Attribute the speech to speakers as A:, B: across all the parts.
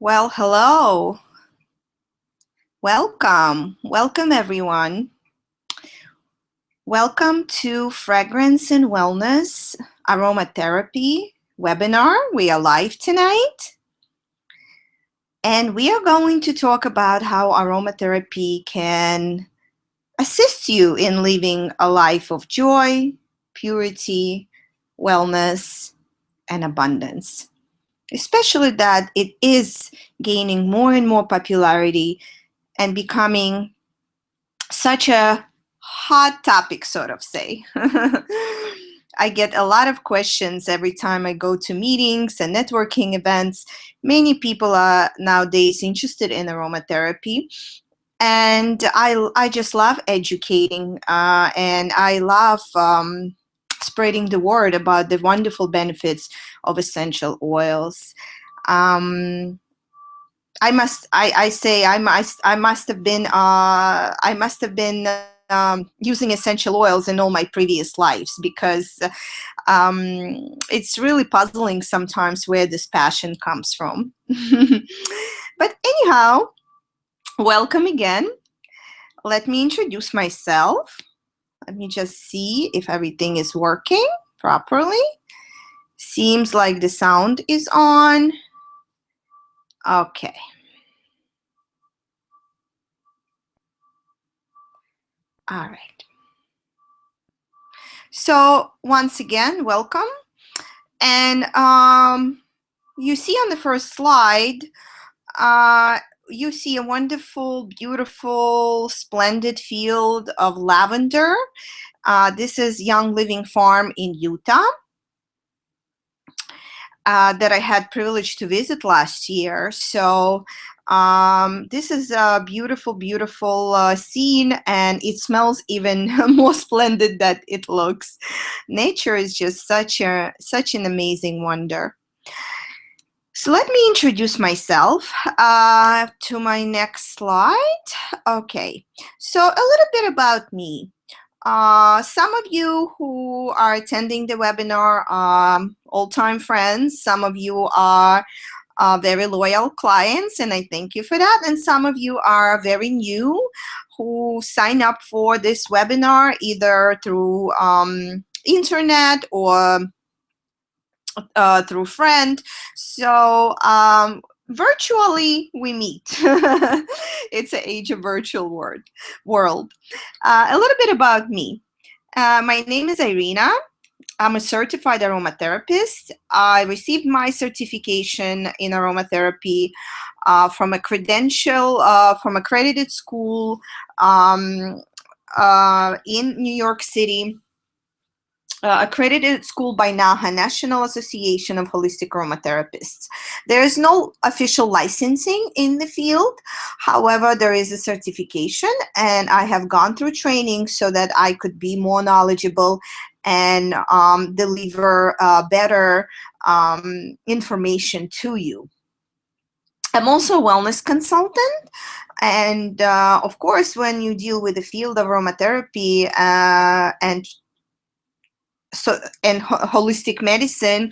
A: Well, hello. Welcome everyone. Welcome to Fragrance and Wellness Aromatherapy webinar. We are live tonight. And we are going to talk about how aromatherapy can assist you in living a life of joy, purity, wellness, and abundance. Especially that it is gaining more and more popularity and becoming such a hot topic, sort of say. I get a lot of questions every time I go to meetings and networking events. Many people are nowadays interested in aromatherapy. And I just love educating and I love spreading the word about the wonderful benefits of essential oils. Um, I must have been using essential oils in all my previous lives because it's really puzzling sometimes where this passion comes from. But anyhow, welcome again. Let me introduce myself. Let me just see if everything is working properly. Seems like the sound is on. Okay. All right. So once again, welcome. And you see on the first slide, you see a wonderful, beautiful, splendid field of lavender. This is Young Living Farm in Utah that I had privilege to visit last year. So this is a beautiful, beautiful scene, and it smells even more splendid than it looks. Nature is just such an amazing wonder. So let me introduce myself to my next slide. Okay, so a little bit about me. Some of you who are attending the webinar are old-time friends. Some of you are very loyal clients, and I thank you for that. And some of you are very new who sign up for this webinar either through internet or through friend. So virtually we meet. It's an age of virtual world. A little bit about me. My name is Irina. I'm a certified aromatherapist. I received my certification in aromatherapy from a from accredited school in New York City. Accredited school by NAHA, National Association of Holistic Aromatherapists. There is no official licensing in the field. However, there is a certification, and I have gone through training so that I could be more knowledgeable and deliver better information to you. I'm also a wellness consultant. And of course, when you deal with the field of aromatherapy and holistic medicine,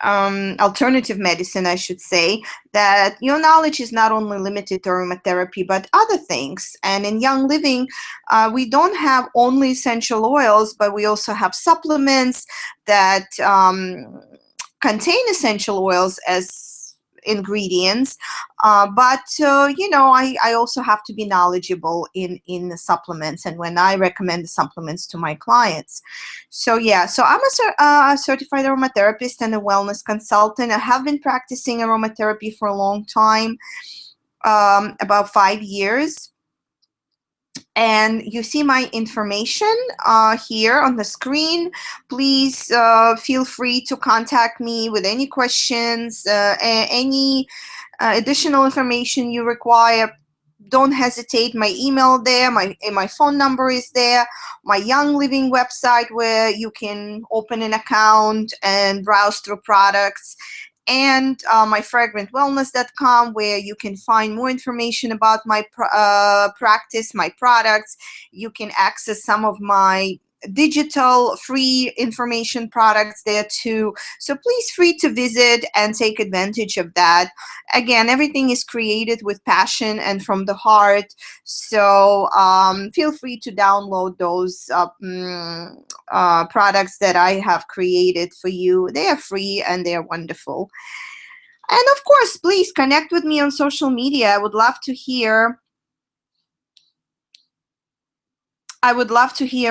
A: alternative medicine, I should say, that your knowledge is not only limited to aromatherapy, but other things. And in Young Living, we don't have only essential oils, but we also have supplements that contain essential oils as ingredients, but I also have to be knowledgeable in the supplements and when I recommend the supplements to my clients. So I'm a certified aromatherapist and a wellness consultant. I have been practicing aromatherapy for a long time, about 5 years. And you see my information here on the screen. Please feel free to contact me with any questions, any additional information you require. Don't hesitate. My email there, my phone number is there, my Young Living website where you can open an account and browse through products, and my fragrantwellness.com where you can find more information about my practice, my products. You can access some of my digital free information products there too. So please free to visit and take advantage of that. Again, everything is created with passion and from the heart. So feel free to download those products that I have created for you. They are free and they are wonderful. And of course, please connect with me on social media. I would love to hear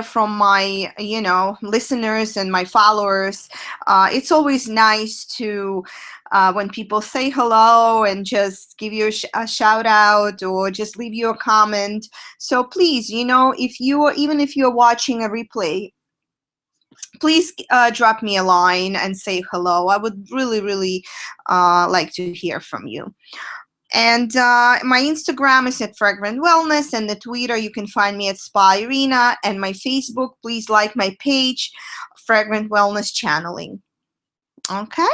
A: from my, listeners and my followers. It's always nice to, when people say hello and just give you a shout out or just leave you a comment. So please, even if you're watching a replay, please drop me a line and say hello. I would really, really like to hear from you. And my Instagram is at Fragrant Wellness, and the Twitter, you can find me at Spa Irina, and my Facebook, please like my page, Fragrant Wellness Channeling. Okay?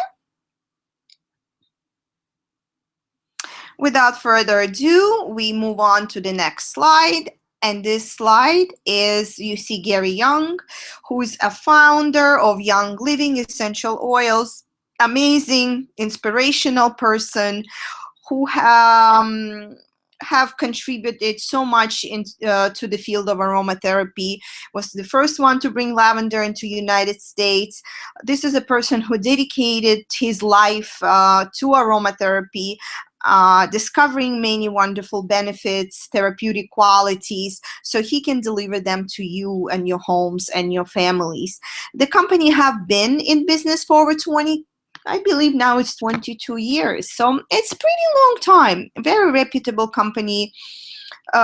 A: Without further ado, we move on to the next slide. And this slide is, you see Gary Young, who is a founder of Young Living Essential Oils, amazing, inspirational person who have contributed so much to the field of aromatherapy, was the first one to bring lavender into the United States. This is a person who dedicated his life to aromatherapy, discovering many wonderful benefits, therapeutic qualities, so he can deliver them to you and your homes and your families. The company have been in business for over 20, I believe now it's 22 years. So it's a pretty long time. A very reputable company.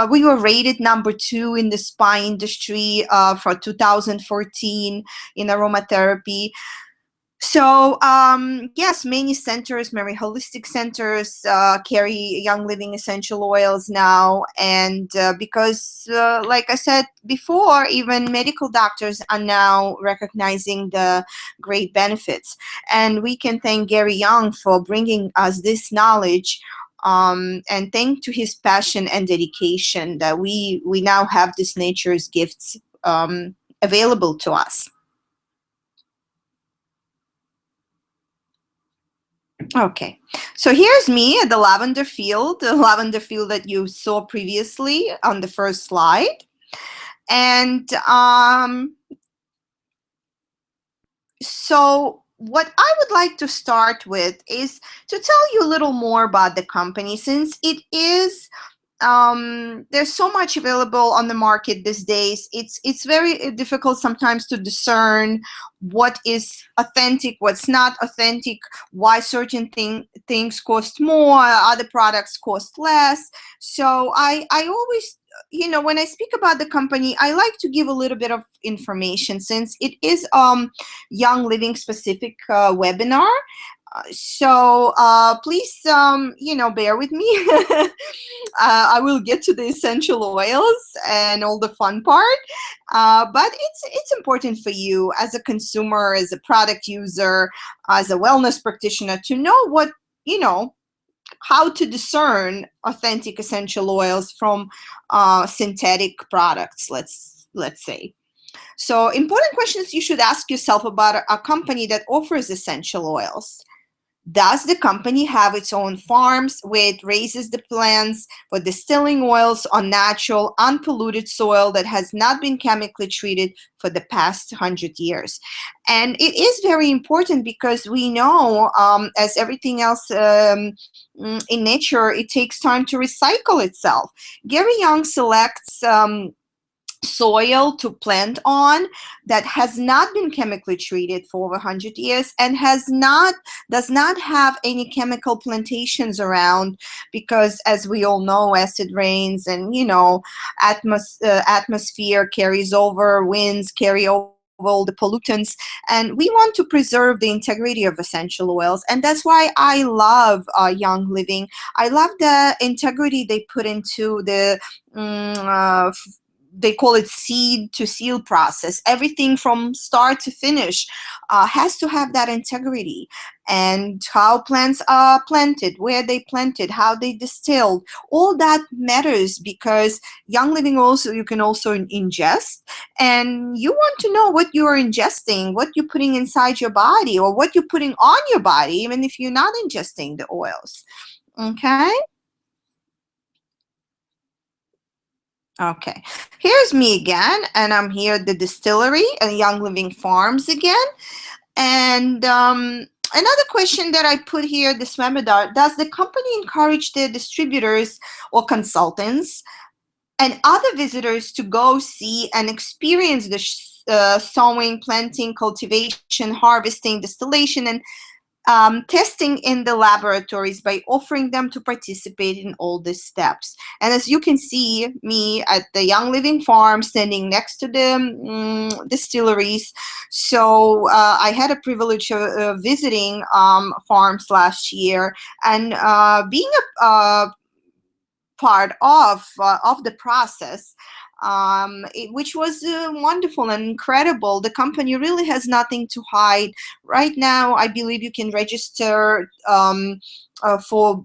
A: We were rated number 2 in the spa industry for 2014 in aromatherapy. So yes, many centers, many holistic centers carry Young Living essential oils now. And because, like I said before, even medical doctors are now recognizing the great benefits. And we can thank Gary Young for bringing us this knowledge, and thanks to his passion and dedication that we now have this nature's gifts available to us. Okay, so here's me at the lavender field that you saw previously on the first slide. And so what I would like to start with is to tell you a little more about the company, since it is there's so much available on the market these days. It's very difficult sometimes to discern what is authentic, what's not authentic, why certain things cost more, other products cost less. So I always, when I speak about the company, I like to give a little bit of information, since it is Young Living specific webinar. So please, bear with me. I will get to the essential oils and all the fun part, but it's important for you as a consumer, as a product user, as a wellness practitioner, to know how to discern authentic essential oils from synthetic products, let's say. So important questions you should ask yourself about a company that offers essential oils. Does the company have its own farms where it raises the plants for distilling oils on natural, unpolluted soil that has not been chemically treated for the past 100 years? And it is very important because we know, as everything else in nature, it takes time to recycle itself. Gary Young selects soil to plant on that has not been chemically treated for over 100 years and does not have any chemical plantations around, because as we all know, acid rains and atmosphere carries over, winds carry over all the pollutants, and we want to preserve the integrity of essential oils. And that's why I love Young Living. I love the integrity they put into the they call it seed to seal process. Everything from start to finish has to have that integrity. And how plants are planted, where they planted, how they distilled, all that matters, because young living oils you can also ingest, and you want to know what you are ingesting, what you're putting inside your body, or what you're putting on your body, even if you're not ingesting the oils. Okay. Okay, here's me again, and I'm here at the distillery and Young Living Farms again. And another question that I put here this webinar: does the company encourage their distributors or consultants and other visitors to go see and experience the sowing, planting, cultivation, harvesting, distillation, and testing in the laboratories by offering them to participate in all these steps? And as you can see, me at the Young Living Farm standing next to the distilleries. So I had a privilege of visiting farms last year, and being a part of the process, which was wonderful and incredible. The company really has nothing to hide. Right now, I believe you can register for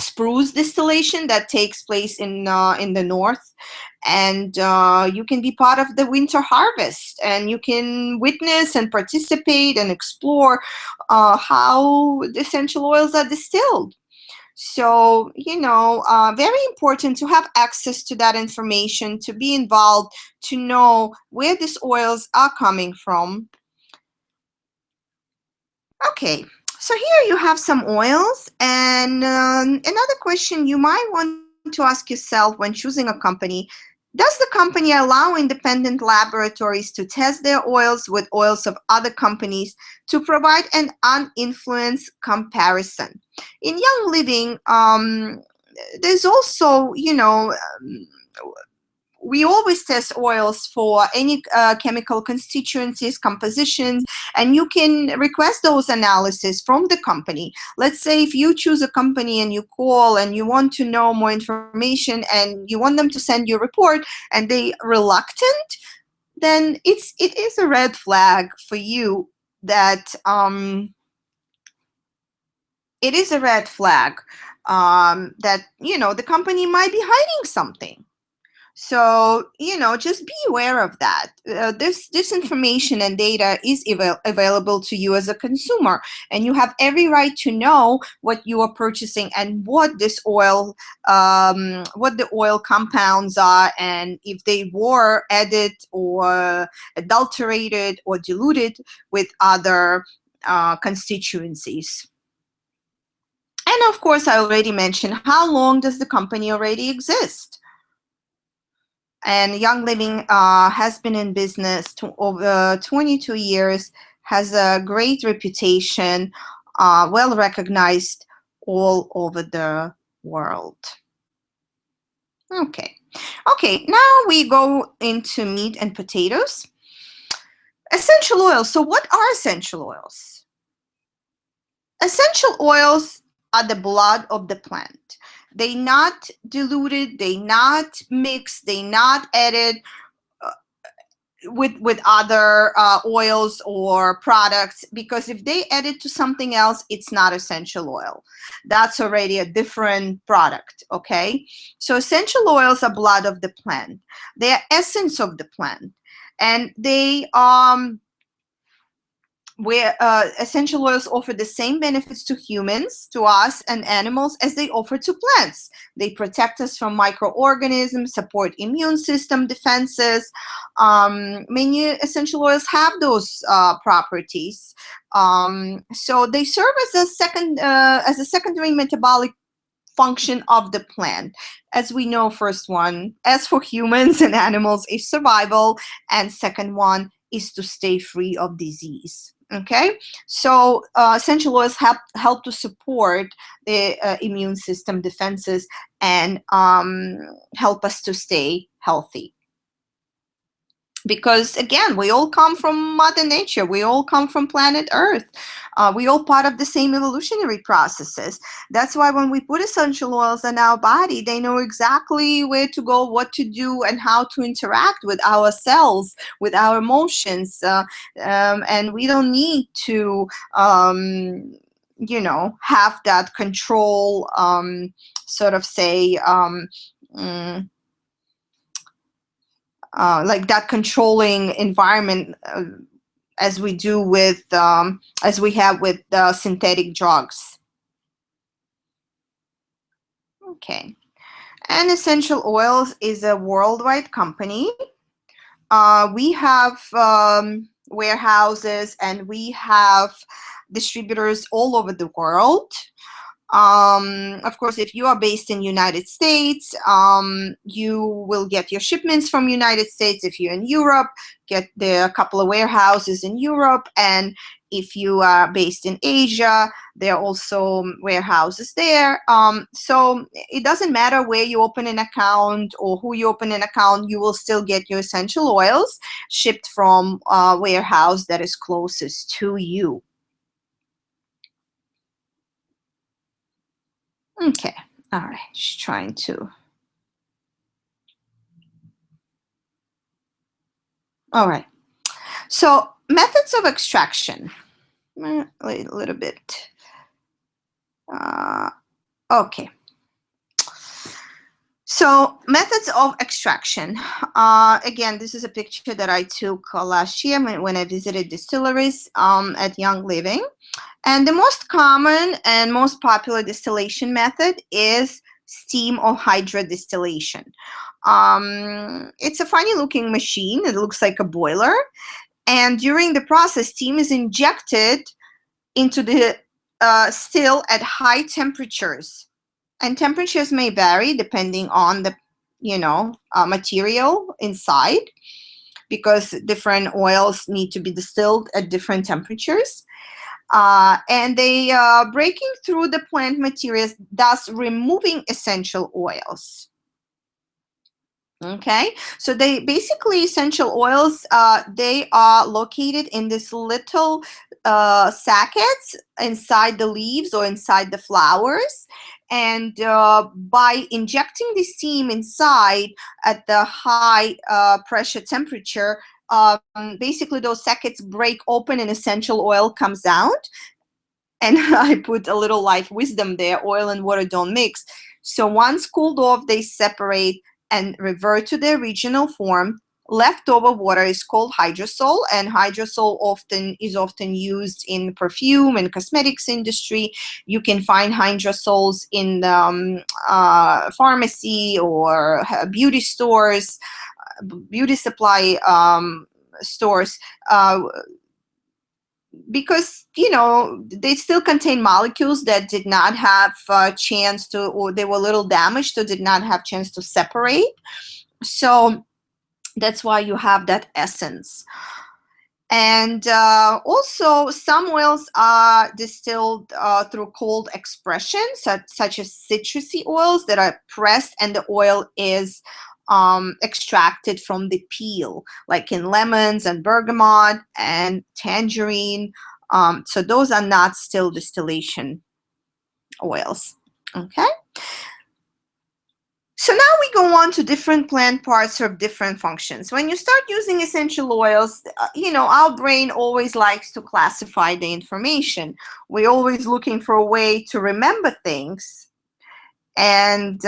A: spruce distillation that takes place in the north, and you can be part of the winter harvest, and you can witness and participate and explore how the essential oils are distilled. So, very important to have access to that information, to be involved, to know where these oils are coming from. Okay, so here you have some oils, and another question you might want to ask yourself when choosing a company: does the company allow independent laboratories to test their oils with oils of other companies to provide an uninfluenced comparison? In Young Living, there's also, we always test oils for any chemical constituencies, compositions, and you can request those analysis from the company. Let's say if you choose a company and you call and you want to know more information and you want them to send you a report and they reluctant, then it is a red flag for you that it is a red flag that the company might be hiding something. So, just be aware of that. This information and data is available to you as a consumer, and you have every right to know what you are purchasing and what this oil, what the oil compounds are, and if they were added or adulterated or diluted with other constituencies. And of course, I already mentioned, how long does the company already exist? And Young Living has been in business over 22 years, has a great reputation, well recognized all over the world. Okay, now we go into meat and potatoes. Essential oils. So what are essential oils? Essential oils are the blood of the plant. They not diluted, they not mixed, they not added with other oils or products, because if they add it to something else, it's not essential oil. That's already a different product, okay? So essential oils are blood of the plant. They are essence of the plant, and they where essential oils offer the same benefits to humans, to us, and animals as they offer to plants. They protect us from microorganisms, support immune system defenses. Many essential oils have those properties. So they serve as a secondary metabolic function of the plant. As we know, first one, as for humans and animals, is survival, and second one is to stay free of disease. Okay, so essential oils help to support the immune system defenses and help us to stay healthy. Because again, we all come from Mother Nature. We all come from planet Earth. We all part of the same evolutionary processes. That's why when we put essential oils in our body, they know exactly where to go, what to do, and how to interact with our cells, with our emotions. And we don't need to, have that control, sort of say, mm, like that controlling environment, as we do with as we have with synthetic drugs. Okay, and Essential Oils is a worldwide company. We have warehouses and we have distributors all over the world. Of course, if you are based in United States, you will get your shipments from United States. If you're in Europe, there are a couple of warehouses in Europe. And if you are based in Asia, there are also warehouses there. So it doesn't matter where you open an account or who you open an account, you will still get your essential oils shipped from a warehouse that is closest to you. Okay, all right, just trying to. All right, so methods of extraction. A little bit. Okay. So methods of extraction. Again, this is a picture that I took last year when I visited distilleries at Young Living. And the most common and most popular distillation method is steam or hydrodistillation. It's a funny looking machine. It looks like a boiler. And during the process, steam is injected into the still at high temperatures. And temperatures may vary depending on the material inside, because different oils need to be distilled at different temperatures. And they are breaking through the plant materials, thus removing essential oils. Okay, so they basically, essential oils, they are located in this little sackets inside the leaves or inside the flowers. And by injecting the steam inside at the high pressure temperature, basically those sackets break open and essential oil comes out. And I put a little life wisdom there: oil and water don't mix. So once cooled off, they separate and revert to their original form. Leftover water is called hydrosol, and hydrosol is often used in perfume and cosmetics industry. You can find hydrosols in pharmacy or beauty stores, beauty supply stores. Because they still contain molecules that did not have a chance to, or they were a little damaged or did not have chance to separate. So that's why you have that essence. And also some oils are distilled through cold expression, such as citrusy oils that are pressed and the oil is extracted from the peel, like in lemons and bergamot and tangerine. So those are not still distillation oils. Okay. So now we go on to different plant parts serve different functions. When you start using essential oils, our brain always likes to classify the information. We're always looking for a way to remember things. And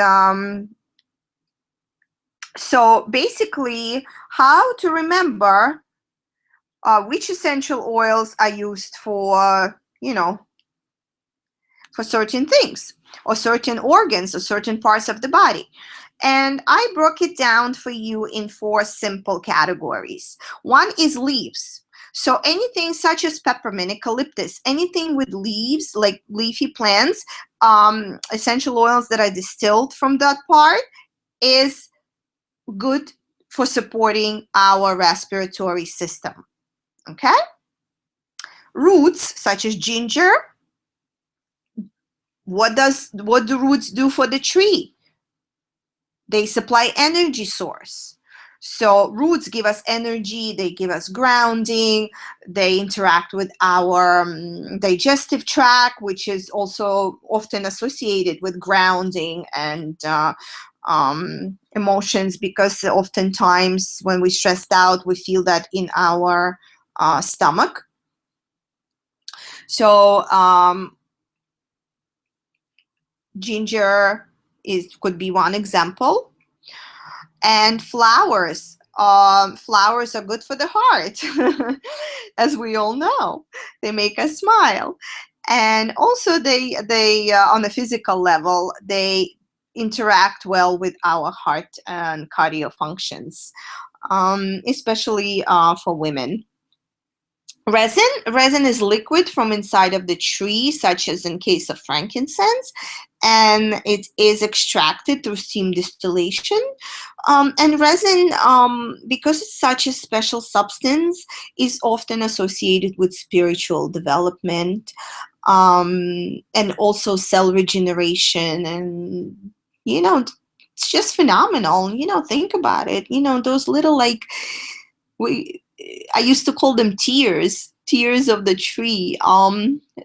A: so basically, how to remember which essential oils are used for, for certain things or certain organs or certain parts of the body. And I broke it down for you in 4 simple categories. One is leaves. So anything such as peppermint, eucalyptus, anything with leaves, like leafy plants, essential oils that are distilled from that part is good for supporting our respiratory system. Okay? Roots such as ginger. What do roots do for the tree? They supply energy source. So roots give us energy, they give us grounding, they interact with our digestive tract, which is also often associated with grounding and emotions, because oftentimes when we're stressed out, we feel that in our stomach. So ginger could be one example. And flowers. Flowers are good for the heart, as we all know. They make us smile. And also they on the physical level, they interact well with our heart and cardio functions, especially for women. Resin is liquid from inside of the tree, such as in case of frankincense, and it is extracted through steam distillation. And resin, because it's such a special substance, is often associated with spiritual development, and also cell regeneration. And, it's just phenomenal. Think about it. Those little, like, I used to call them tears of the tree.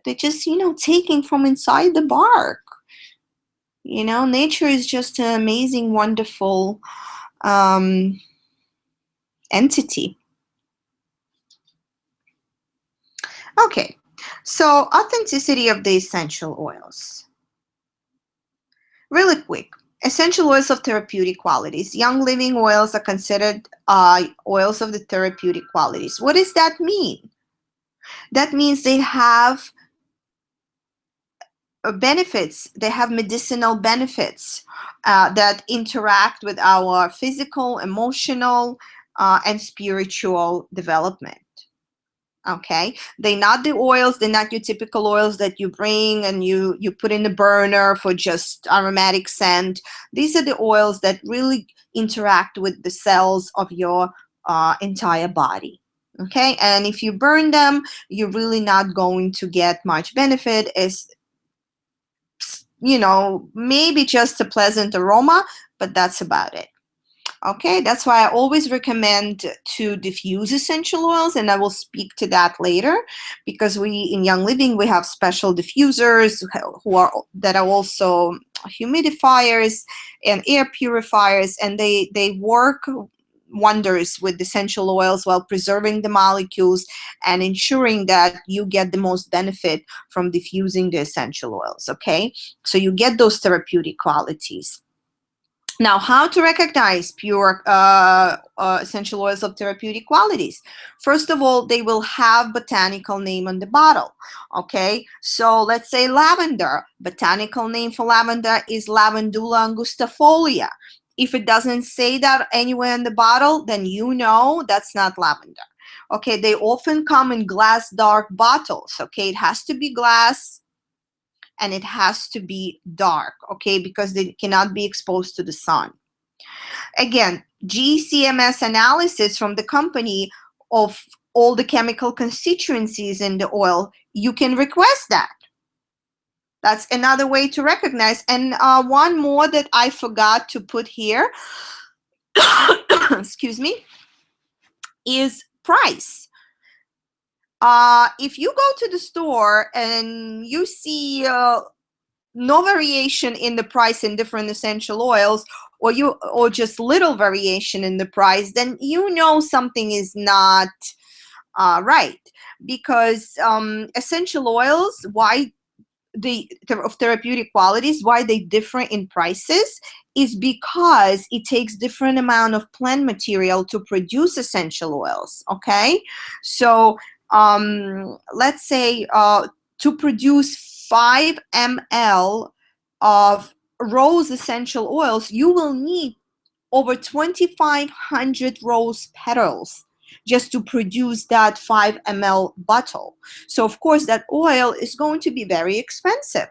A: They're just, taking from inside the bark. Nature is just an amazing, wonderful entity. Okay, so authenticity of the essential oils. Really quick. Essential oils of therapeutic qualities. Young living oils are considered oils of the therapeutic qualities. What does that mean? That means they have benefits. They have medicinal benefits that interact with our physical, emotional, and spiritual development. Okay, they're not the oils, they're not your typical oils that you bring and you put in the burner for just aromatic scent. These are the oils that really interact with the cells of your entire body. Okay, and if you burn them, you're really not going to get much benefit. As maybe just a pleasant aroma, but that's about it. Okay, that's why I always recommend to diffuse essential oils, and I will speak to that later, because in Young Living we have special diffusers that are also humidifiers and air purifiers, and they work wonders with essential oils while preserving the molecules and ensuring that you get the most benefit from diffusing the essential oils. Okay, so you get those therapeutic qualities. Now, how to recognize pure essential oils of therapeutic qualities? First of all, they will have botanical name on the bottle. Okay, so let's say lavender. Botanical name for lavender is Lavandula angustifolia. If it doesn't say that anywhere in the bottle, then that's not lavender. Okay, they often come in glass dark bottles. Okay, it has to be glass, and it has to be dark, okay, because they cannot be exposed to the sun. Again, GCMS analysis from the company of all the chemical constituencies in the oil, you can request that. That's another way to recognize. And one more that I forgot to put here, excuse me, is price. If you go to the store and you see no variation in the price in different essential oils, or just little variation in the price, then something is not right. Because essential oils, why of therapeutic qualities, why they differ in prices is because it takes different amount of plant material to produce essential oils. Okay, so let's say to produce 5 ml of rose essential oils, you will need over 2,500 rose petals just to produce that 5 ml bottle. So of course that oil is going to be very expensive,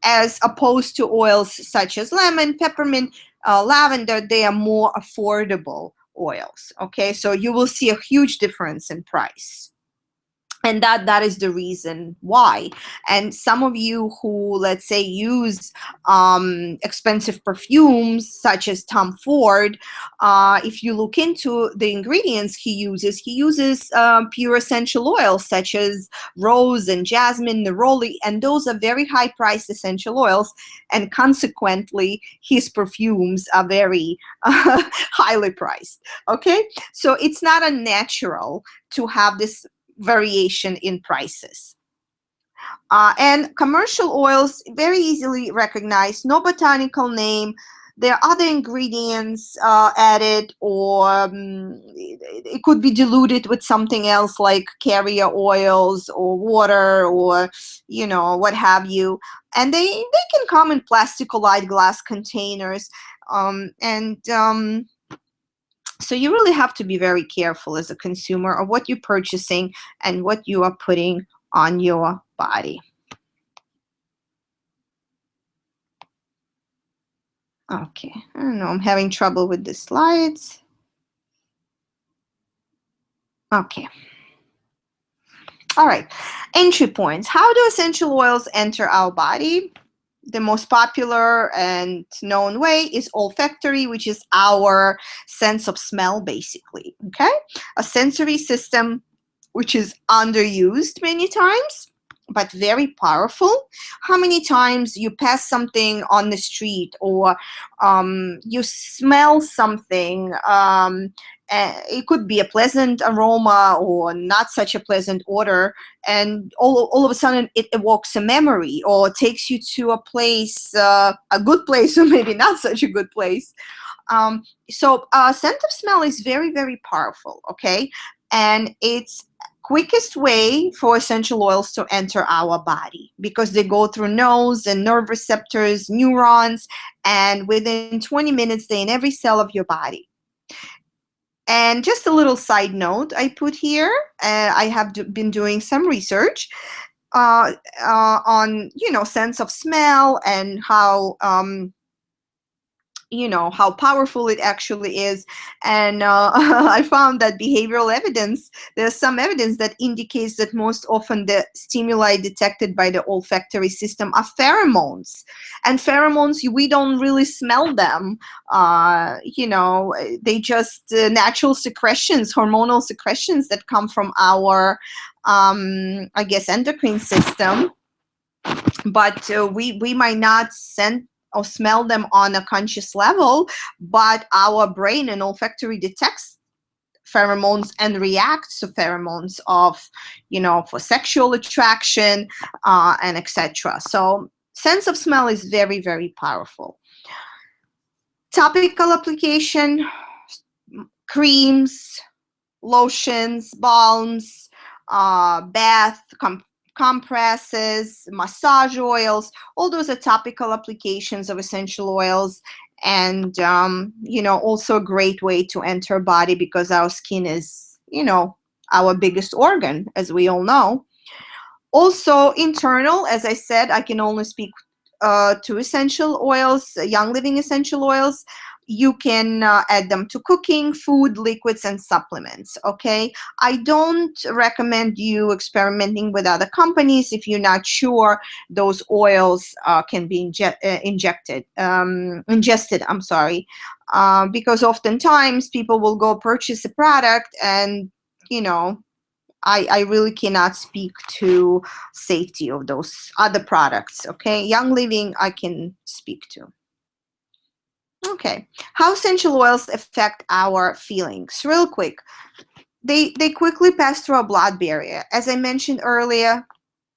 A: as opposed to oils such as lemon, peppermint, lavender. They are more affordable oils. Okay, so you will see a huge difference in price. And that is the reason why. And some of you who, let's say, use expensive perfumes such as Tom Ford, if you look into the ingredients he uses pure essential oils such as rose and jasmine, neroli, and those are very high priced essential oils, and consequently his perfumes are very highly priced. Okay, so it's not unnatural to have this variation in prices. And commercial oils, very easily recognized, no botanical name. There are other ingredients added, or it could be diluted with something else like carrier oils or water, or what have you. And they can come in plastic or light glass containers. So you really have to be very careful as a consumer of what you're purchasing and what you are putting on your body. Okay, I don't know, I'm having trouble with the slides. Okay. All right, entry points. How do essential oils enter our body? The most popular and known way is olfactory, which is our sense of smell, basically, okay? A sensory system which is underused many times, but very powerful. How many times you pass something on the street, or you smell something, it could be a pleasant aroma or not such a pleasant odor, and all of a sudden it evokes a memory or takes you to a place, a good place or maybe not such a good place. So scent of smell is very, very powerful, okay? And it's quickest way for essential oils to enter our body because they go through nose and nerve receptors, neurons, and within 20 minutes they're in every cell of your body. And just a little side note I put here, I have been doing some research on, sense of smell and how how powerful it actually is. And I found that there's some evidence that indicates that most often the stimuli detected by the olfactory system are pheromones. And pheromones, we don't really smell them. They just natural secretions, hormonal secretions that come from our endocrine system, but we might not sense or smell them on a conscious level, but our brain and olfactory detects pheromones and reacts to pheromones of, for sexual attraction and etc. So sense of smell is very, very powerful. Topical application, creams, lotions, balms, bath, compresses, massage oils, all those are topical applications of essential oils. And also a great way to enter body because our skin is our biggest organ, as we all know. Also internal, as I said, I can only speak to essential oils, Young Living essential oils. You can add them to cooking, food, liquids, and supplements, okay? I don't recommend you experimenting with other companies if you're not sure those oils can be ingested, because oftentimes people will go purchase a product and, I really cannot speak to safety of those other products, okay? Young Living, I can speak to. Okay, how essential oils affect our feelings? Real quick, they quickly pass through our blood barrier. As I mentioned earlier,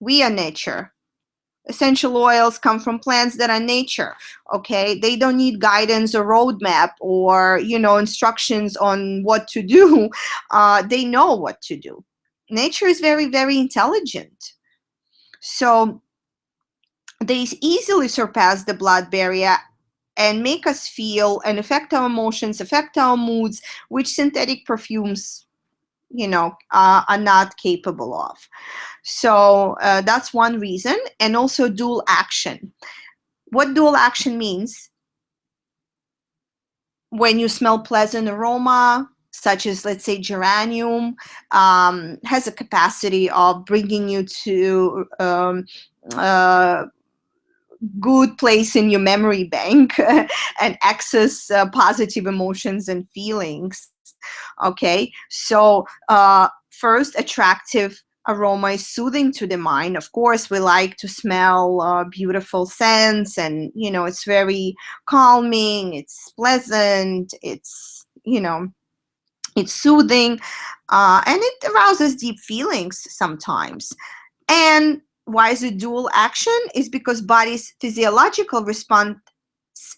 A: we are nature. Essential oils come from plants that are nature, okay? They don't need guidance or roadmap or, instructions on what to do. They know what to do. Nature is very, very intelligent. So they easily surpass the blood barrier and make us feel and affect our emotions, affect our moods, which synthetic perfumes, are not capable of. So that's one reason. And also dual action. What dual action means? When you smell pleasant aroma, such as, let's say, geranium, has a capacity of bringing you to uh, good place in your memory bank and access positive emotions and feelings. Okay, so first, attractive aroma is soothing to the mind. Of course, we like to smell beautiful scents, and it's very calming, it's pleasant, it's soothing, and it arouses deep feelings sometimes. And why is it dual action? Is because body's physiological response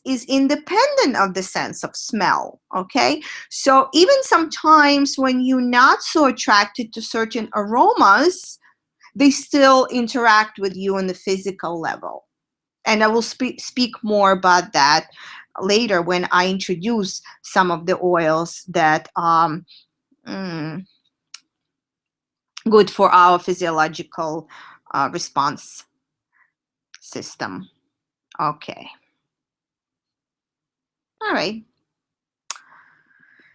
A: is independent of the sense of smell. Okay, so even sometimes when you're not so attracted to certain aromas, they still interact with you on the physical level. And I will speak more about that later when I introduce some of the oils that mm, good for our physiological response system. Okay. All right.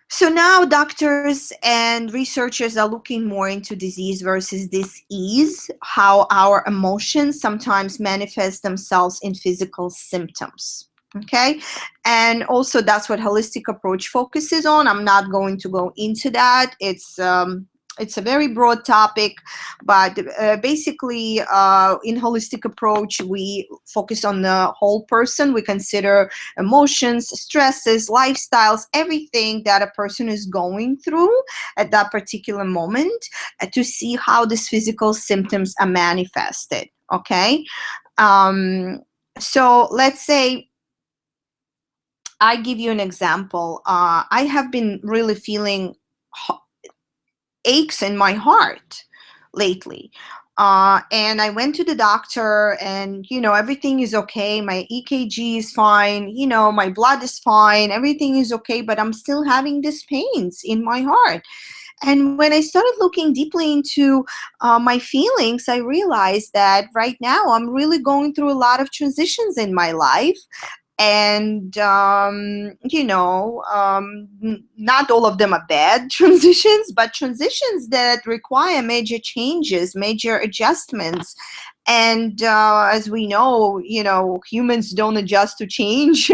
A: So now doctors and researchers are looking more into disease versus dis-ease, how our emotions sometimes manifest themselves in physical symptoms. Okay, and also that's what holistic approach focuses on. I'm not going to go into that. It's a very broad topic, but basically in holistic approach, we focus on the whole person. We consider emotions, stresses, lifestyles, everything that a person is going through at that particular moment, to see how these physical symptoms are manifested. Okay, so let's say I give you an example. I have been really feeling aches in my heart lately. And I went to the doctor, and everything is okay. My EKG is fine, my blood is fine, everything is okay, but I'm still having these pains in my heart. And when I started looking deeply into my feelings, I realized that right now I'm really going through a lot of transitions in my life. And not all of them are bad transitions, but transitions that require major changes, major adjustments. And as we know, humans don't adjust to change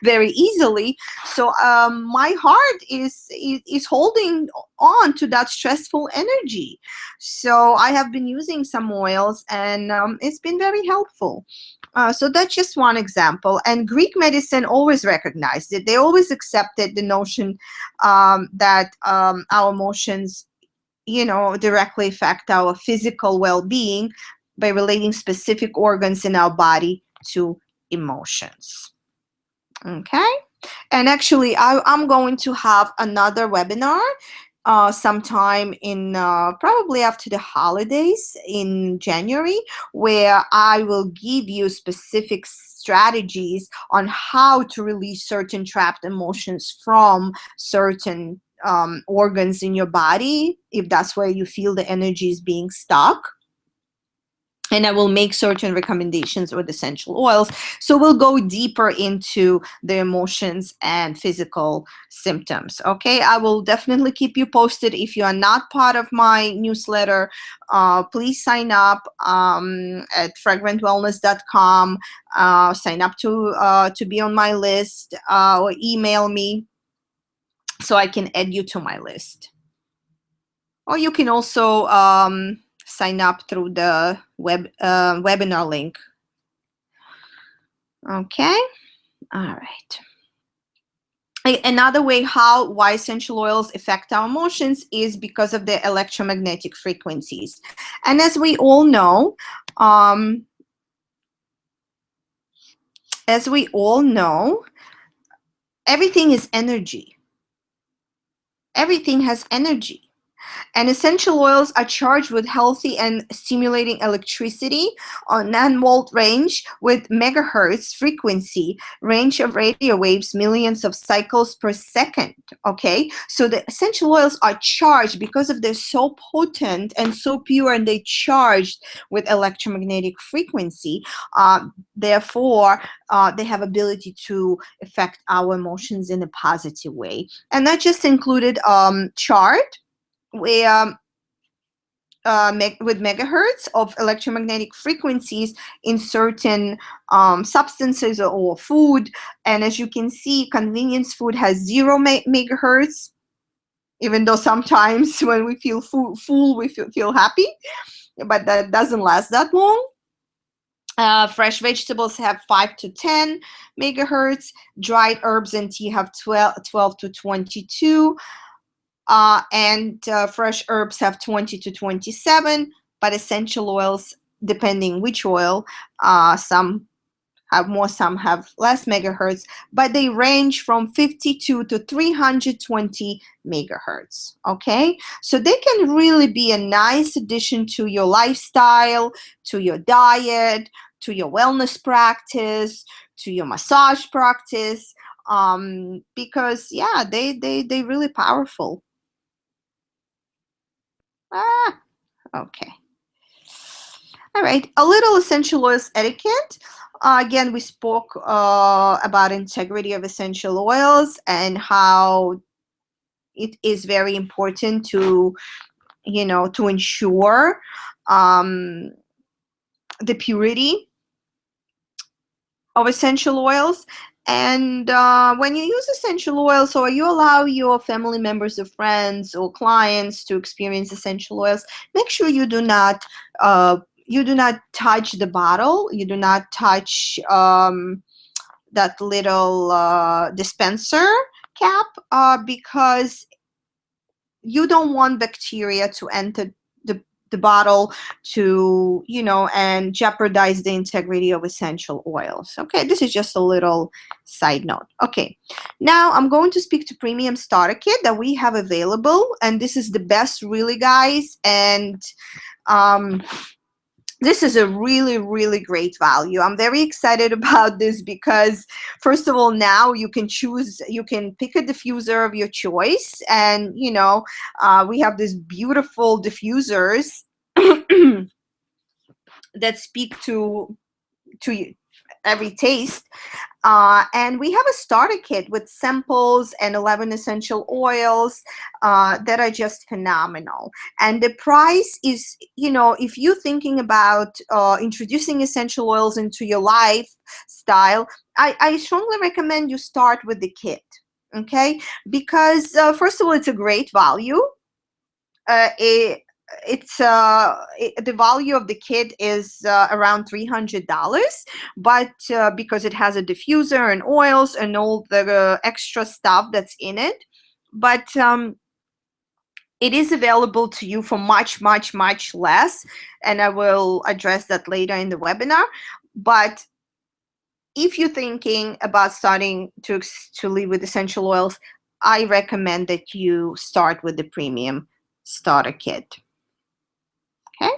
A: very easily. So my heart is holding on to that stressful energy. So I have been using some oils, and it's been very helpful. So that's just one example. And Greek medicine always recognized it. They always accepted the notion that our emotions, directly affect our physical well-being by relating specific organs in our body to emotions. Okay. And actually, I'm going to have another webinar sometime in probably after the holidays in January, where I will give you specific strategies on how to release certain trapped emotions from certain organs in your body, if that's where you feel the energy is being stuck. And I will make certain recommendations with essential oils. So we'll go deeper into the emotions and physical symptoms. Okay, I will definitely keep you posted. If you are not part of my newsletter, please sign up at fragrantwellness.com. Sign up to be on my list, or email me so I can add you to my list. Or you can also sign up through the webinar link. Okay, all right. Another way why essential oils affect our emotions is because of the electromagnetic frequencies. And as we all know, everything is energy. Everything has energy. And essential oils are charged with healthy and stimulating electricity on 9-volt range with megahertz frequency, range of radio waves, millions of cycles per second. Okay, so the essential oils are charged because of they're so potent and so pure, and they charged with electromagnetic frequency. Therefore, they have ability to affect our emotions in a positive way. And that just included chart with megahertz of electromagnetic frequencies in certain substances or food. And as you can see, convenience food has 0 megahertz, even though sometimes when we feel full, we feel happy, but that doesn't last that long. Fresh vegetables have 5 to 10 megahertz. Dried herbs and tea have 12 to 22. And fresh herbs have 20 to 27, but essential oils, depending which oil, some have more, some have less megahertz, but they range from 52 to 320 megahertz. Okay, so they can really be a nice addition to your lifestyle, to your diet, to your wellness practice, to your massage practice, because yeah, they really powerful. Okay. All right. A little essential oils etiquette. Again, we spoke about integrity of essential oils and how it is very important to, to ensure the purity of essential oils. And when you use essential oils, or you allow your family members or friends or clients to experience essential oils, make sure you do not touch the bottle. You do not touch that little dispenser cap, because you don't want bacteria to enter the bottle to, and jeopardize the integrity of essential oils. Okay, this is just a little side note. Okay, now I'm going to speak to premium starter kit that we have available, and this is the best, really, guys. And this is a really, really great value. I'm very excited about this because, first of all, now you can pick a diffuser of your choice. And, we have these beautiful diffusers that speak to every taste. And we have a starter kit with samples and 11 essential oils that are just phenomenal. And the price is, if you're thinking about introducing essential oils into your lifestyle, I strongly recommend you start with the kit. Okay, because first of all, it's a great value. The value of the kit is around $300, but because it has a diffuser and oils and all the extra stuff that's in it, but it is available to you for much, much, much less, and I will address that later in the webinar. But if you're thinking about starting to live with essential oils, I recommend that you start with the premium starter kit. Okay.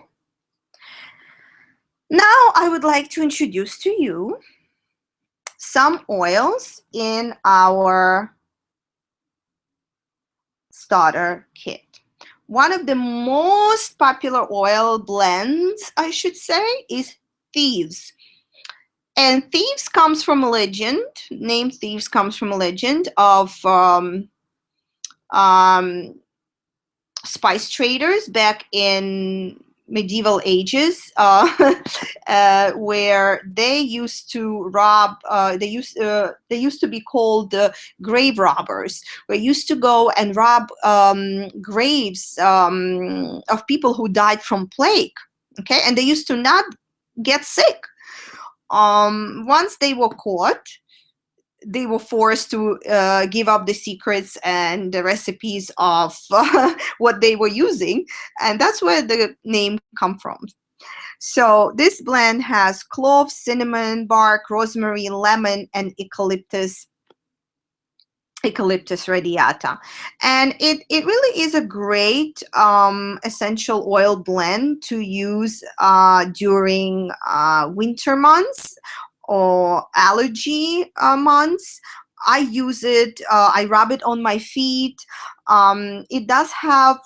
A: Now I would like to introduce to you some oils in our starter kit. One of the most popular oil blends, I should say, is Thieves. And Thieves comes from a legend. Name Thieves comes from a legend of spice traders back in medieval ages, where they used to rob. They used to be called grave robbers. We used to go and rob graves of people who died from plague. Okay, and they used to not get sick. Once they were caught, they were forced to give up the secrets and the recipes of what they were using, and that's where the name come from. So this blend has clove, cinnamon bark, rosemary, lemon, and eucalyptus Eucalyptus radiata. And it really is a great essential oil blend to use during winter months or allergy months. I use it, I rub it on my feet. It does have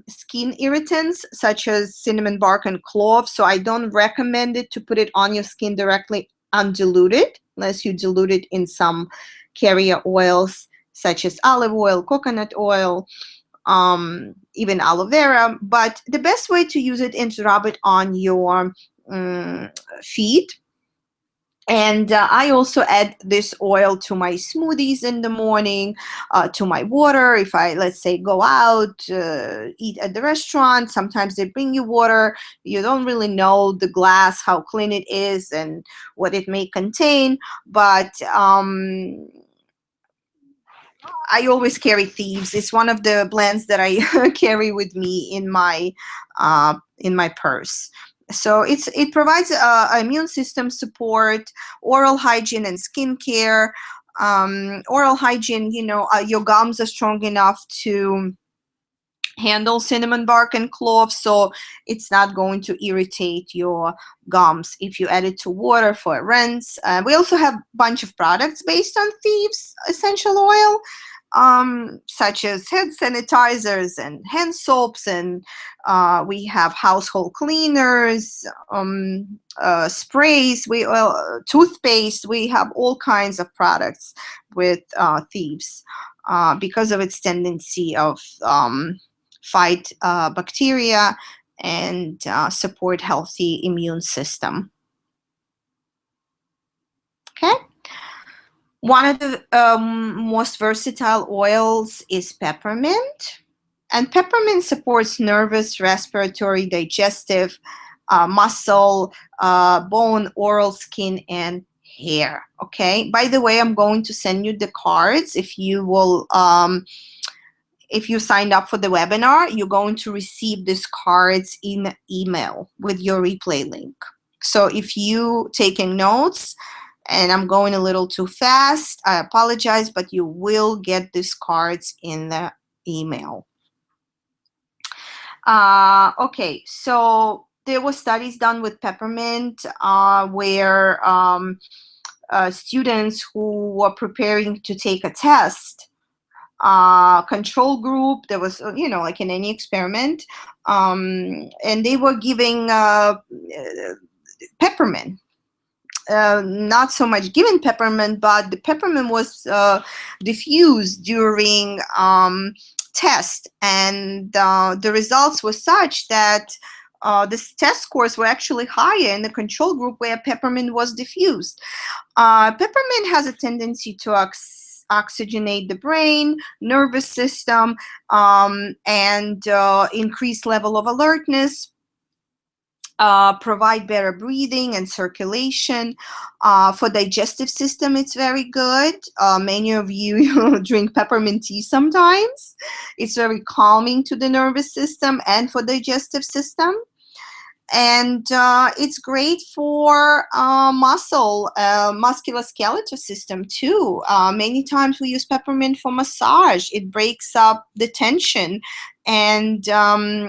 A: skin irritants such as cinnamon bark and clove, so I don't recommend it to put it on your skin directly undiluted, unless you dilute it in some carrier oils such as olive oil, coconut oil, even aloe vera. But the best way to use it is to rub it on your feet. And I also add this oil to my smoothies in the morning, to my water. If I, let's say, go out, eat at the restaurant, sometimes they bring you water. You don't really know the glass, how clean it is and what it may contain. But I always carry Thieves. It's one of the blends that I carry with me in my purse. So it provides immune system support, oral hygiene and skincare. Oral hygiene, your gums are strong enough to handle cinnamon bark and clove, so it's not going to irritate your gums if you add it to water for a rinse. We also have a bunch of products based on Thieves essential oil, such as hand sanitizers and hand soaps, and we have household cleaners, sprays, toothpaste. We have all kinds of products with Thieves because of its tendency of fight bacteria and support healthy immune system. Okay. One of the most versatile oils is peppermint, and peppermint supports nervous, respiratory, digestive, muscle, bone, oral, skin, and hair. Okay. By the way, I'm going to send you the cards. If you signed up for the webinar, you're going to receive these cards in email with your replay link. So if you taking notes and I'm going a little too fast, I apologize, but you will get these cards in the email. Okay, so there were studies done with peppermint where students who were preparing to take a test, control group, there was, like in any experiment, and they were giving peppermint. Not so much given peppermint, but the peppermint was diffused during test, and the results were such that the test scores were actually higher in the control group where peppermint was diffused. Peppermint has a tendency to oxygenate the brain, nervous system, and increase level of alertness, provide better breathing and circulation. For digestive system, it's very good. Many of you drink peppermint tea sometimes. It's very calming to the nervous system and for digestive system. And it's great for musculoskeletal system too. Many times we use peppermint for massage. It breaks up the tension, and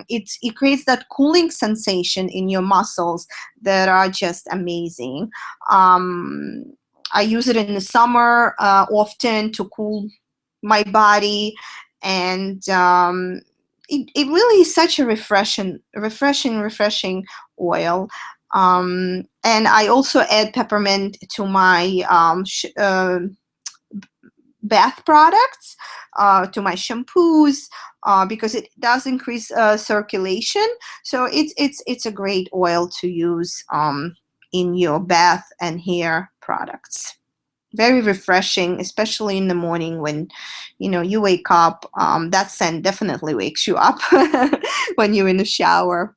A: it creates that cooling sensation in your muscles that are just amazing. I use it in the summer often to cool my body, and it really is such a refreshing oil. And I also add peppermint to my bath products, to my shampoos, because it does increase circulation. So it's a great oil to use in your bath and hair products. Very refreshing, especially in the morning when you wake up. That scent definitely wakes you up when you're in the shower.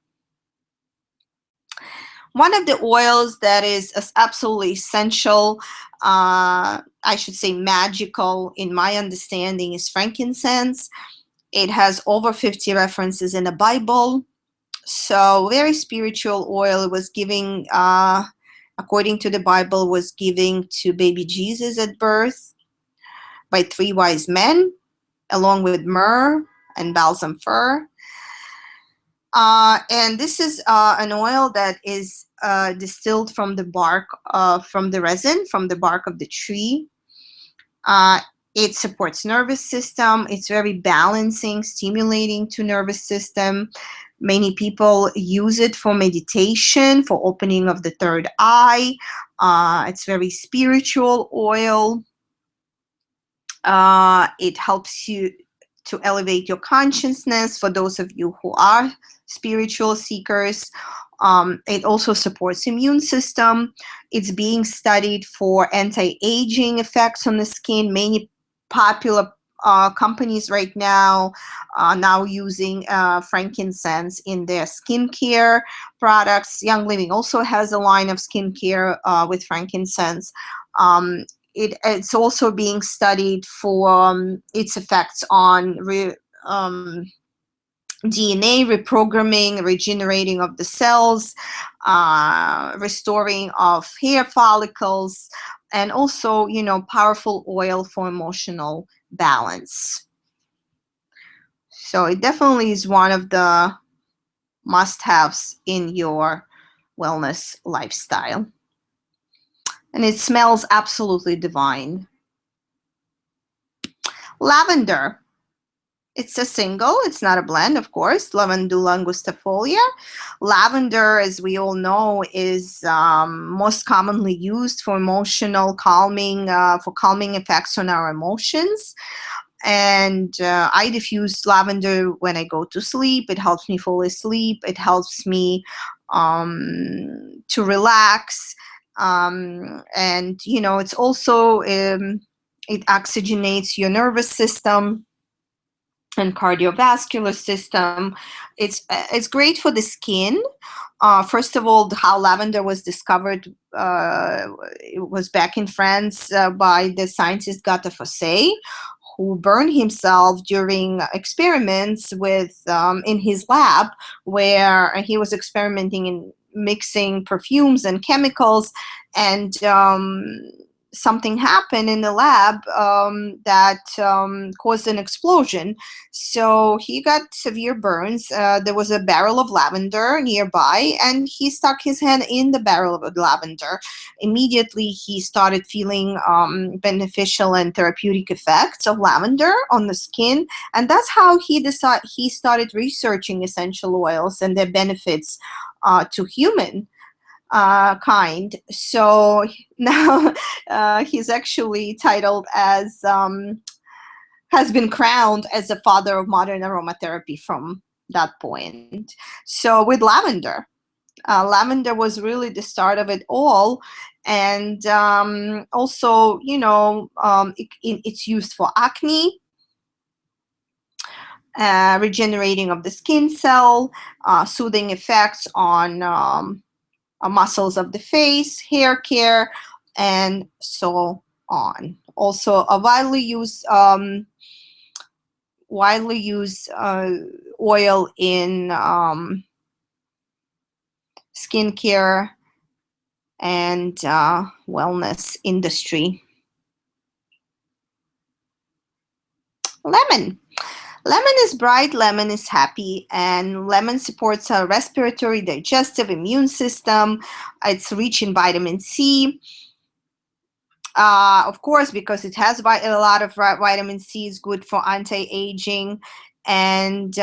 A: One of the oils that is absolutely essential, I should say magical in my understanding, is frankincense. It has over 50 references in the Bible. So very spiritual oil. It was giving, according to the Bible, was giving to baby Jesus at birth. by 3 wise men, along with myrrh and balsam fir. And this is an oil that is distilled from the bark, from the resin, from the bark of the tree. It supports nervous system. It's very balancing, stimulating to nervous system. Many people use it for meditation, for opening of the third eye. It's very spiritual oil. It helps you to elevate your consciousness for those of you who are spiritual seekers. It also supports immune system. It's being studied for anti-aging effects on the skin. Many popular companies right now are now using frankincense in their skincare products. Young Living also has a line of skincare with frankincense. It's also being studied for its effects on DNA reprogramming, regenerating of the cells, restoring of hair follicles, and also, powerful oil for emotional balance. So it definitely is one of the must-haves in your wellness lifestyle. And it smells absolutely divine. Lavender. It's a single, it's not a blend, of course. Lavandula angustifolia. Lavender, as we all know, is most commonly used for emotional calming, for calming effects on our emotions. And I diffuse lavender when I go to sleep. It helps me fall asleep. It helps me to relax. And, it's also, it oxygenates your nervous system and cardiovascular system. It's great for the skin. First of all, how lavender was discovered, it was back in France by the scientist Gattefossé, who burned himself during experiments with in his lab, where he was experimenting in mixing perfumes and chemicals, and something happened in the lab that caused an explosion. So he got severe burns. There was a barrel of lavender nearby, and he stuck his hand in the barrel of lavender. Immediately, he started feeling beneficial and therapeutic effects of lavender on the skin, and that's how he started researching essential oils and their benefits to human kind. So now he's actually titled as, has been crowned as the father of modern aromatherapy from that point. So with lavender, lavender was really the start of it all. And also, it's used for acne, regenerating of the skin cell, soothing effects on muscles of the face, hair care, and so on. Also, a widely used oil in skincare and wellness industry. Lemon. Lemon is bright, lemon is happy, and lemon supports our respiratory, digestive, immune system. It's rich in vitamin C. Of course, because it has a lot of vitamin C, is good for anti-aging, and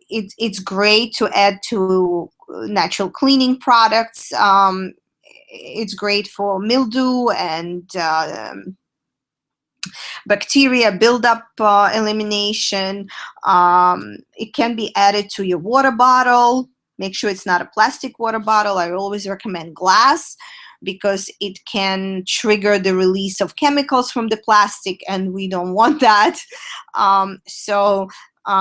A: it's great to add to natural cleaning products. It's great for mildew and bacteria buildup elimination. It can be added to your water bottle. Make sure it's not a plastic water bottle. I always recommend glass, because it can trigger the release of chemicals from the plastic, and we don't want that. So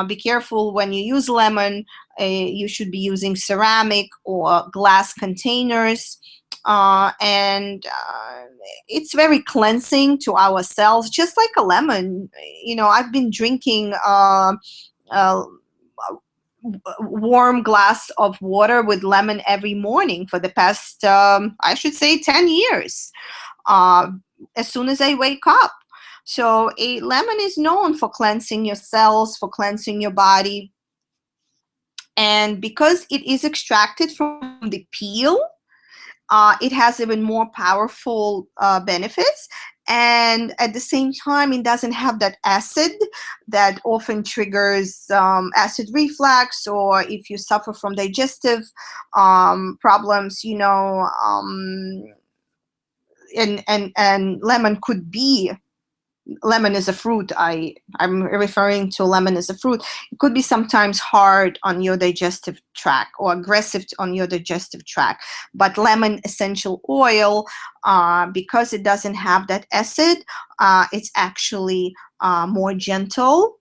A: be careful when you use lemon. You should be using ceramic or glass containers. And it's very cleansing to our cells, just like a lemon. I've been drinking warm glass of water with lemon every morning for the past, I should say, 10 years. As soon as I wake up, So a lemon is known for cleansing your cells, for cleansing your body. And because it is extracted from the peel, it has even more powerful benefits. And at the same time, it doesn't have that acid that often triggers acid reflux, or if you suffer from digestive problems, and lemon is a fruit. I'm referring to lemon as a fruit. It could be sometimes hard on your digestive tract or aggressive on your digestive tract. But lemon essential oil, because it doesn't have that acid, it's actually more gentle.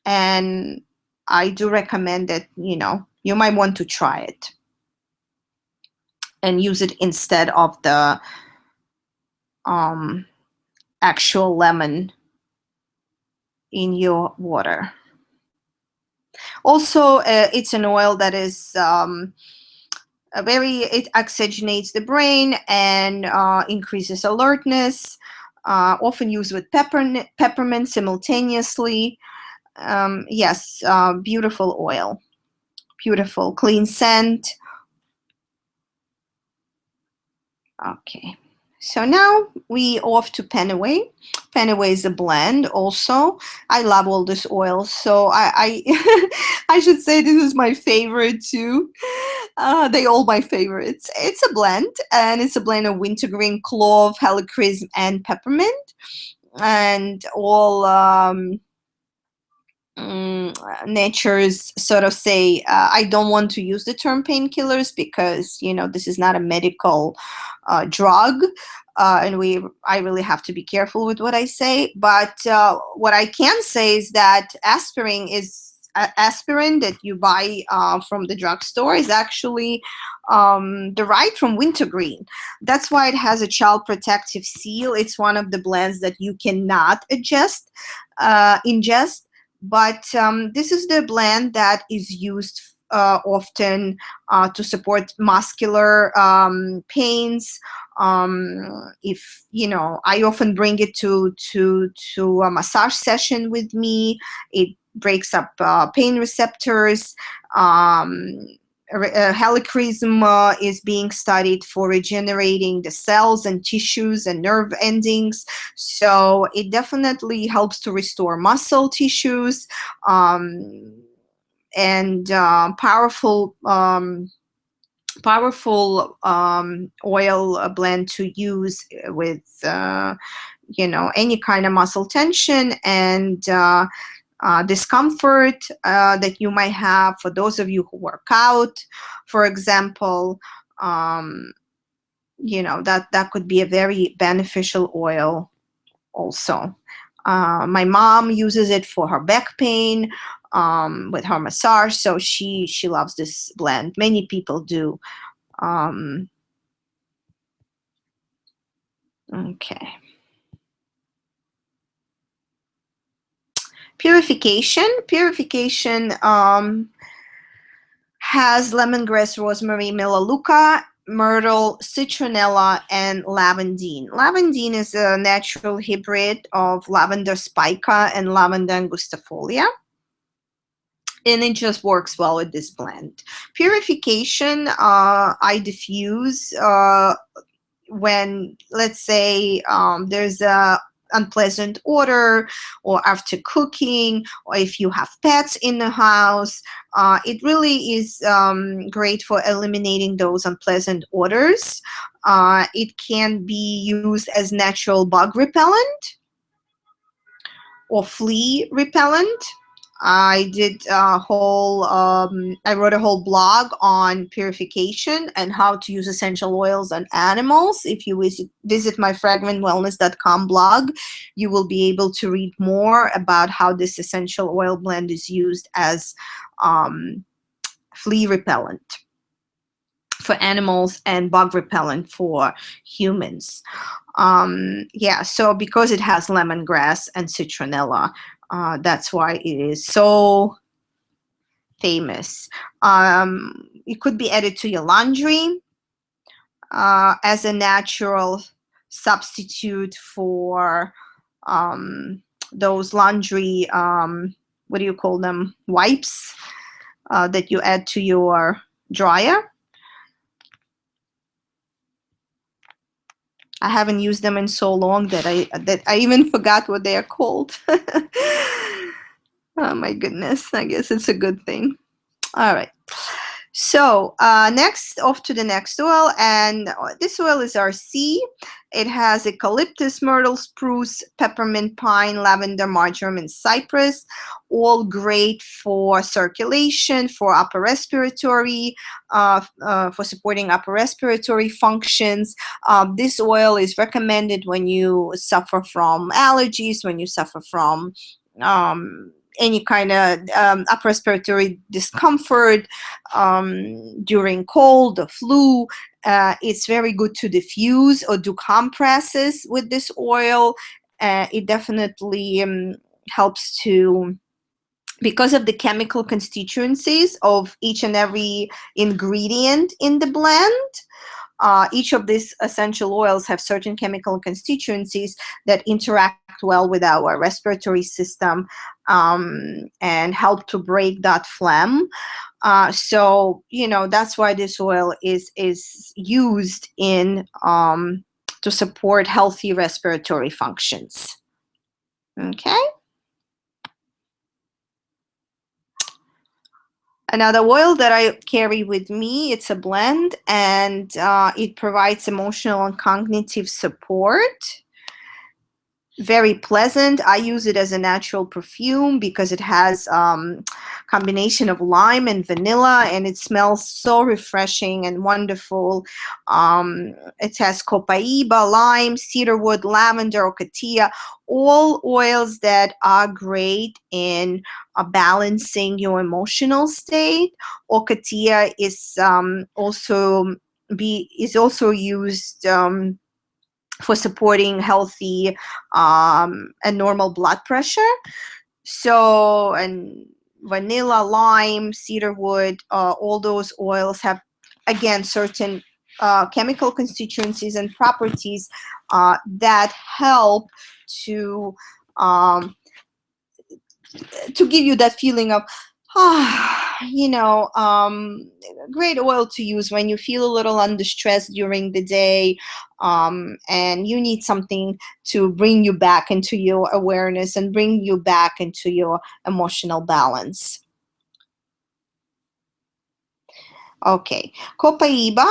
A: And I do recommend it. You might want to try it and use it instead of the actual lemon in your water. Also, it's an oil that is it oxygenates the brain and increases alertness, often used with peppermint simultaneously. Yes, beautiful oil, beautiful, clean scent. Okay. So now we off to Penaway. Penaway is a blend also. I love all this oil, so I I should say this is my favorite too. They all my favorites. It's a blend, and it's a blend of wintergreen, clove, helichrysum, and peppermint, and all nature's sort of say. I don't want to use the term painkillers because this is not a medical drug, and I really have to be careful with what I say. But what I can say is that aspirin that you buy from the drugstore is actually derived from wintergreen. That's why it has a child protective seal. It's one of the blends that you cannot ingest. But this is the blend that is used often to support muscular pains. If I often bring it to a massage session with me. It breaks up pain receptors. Helichrysum is being studied for regenerating the cells and tissues and nerve endings. So it definitely helps to restore muscle tissues, and powerful oil blend to use with any kind of muscle tension and discomfort that you might have. For those of you who work out, for example, that could be a very beneficial oil also. My mom uses it for her back pain with her massage, so she loves this blend. Many people do. Okay. Purification has lemongrass, rosemary, melaleuca, myrtle, citronella, and lavandine. Lavandine is a natural hybrid of lavender spica and lavender angustifolia, and it just works well with this blend. Purification, I diffuse when, let's say, there's a unpleasant odor, or after cooking, or if you have pets in the house. It really is great for eliminating those unpleasant odors. It can be used as natural bug repellent or flea repellent. I wrote a whole blog on purification and how to use essential oils on animals. If you visit my fragmentwellness.com blog, you will be able to read more about how this essential oil blend is used as flea repellent for animals and bug repellent for humans. So because it has lemongrass and citronella, that's why it is so famous. It could be added to your laundry as a natural substitute for those laundry, what do you call them, wipes that you add to your dryer. I haven't used them in so long that I even forgot what they are called. Oh my goodness, I guess it's a good thing. All right. So next, off to the next oil, and this oil is RC. It has eucalyptus, myrtle, spruce, peppermint, pine, lavender, marjoram, and cypress, all great for circulation, for upper respiratory, for supporting upper respiratory functions. This oil is recommended when you suffer from allergies, when you suffer from any kind of upper respiratory discomfort, during cold or flu. It's very good to diffuse or do compresses with this oil. It definitely helps to, because of the chemical constituencies of each and every ingredient in the blend. Each of these essential oils have certain chemical constituencies that interact well with our respiratory system and help to break that phlegm. So, that's why this oil is used in to support healthy respiratory functions. Okay. Another oil that I carry with me, it's a blend, and it provides emotional and cognitive support. Very pleasant. I use it as a natural perfume because it has combination of lime and vanilla, and it smells so refreshing and wonderful. It has copaiba, lime, cedarwood, lavender, ocotillo, all oils that are great in balancing your emotional state. Ocotillo is also used for supporting healthy and normal blood pressure. So, and vanilla, lime, cedarwood, all those oils have, again, certain chemical constituencies and properties that help to give you that feeling of, great oil to use when you feel a little under stress during the day, and you need something to bring you back into your awareness and bring you back into your emotional balance. Okay, copaiba.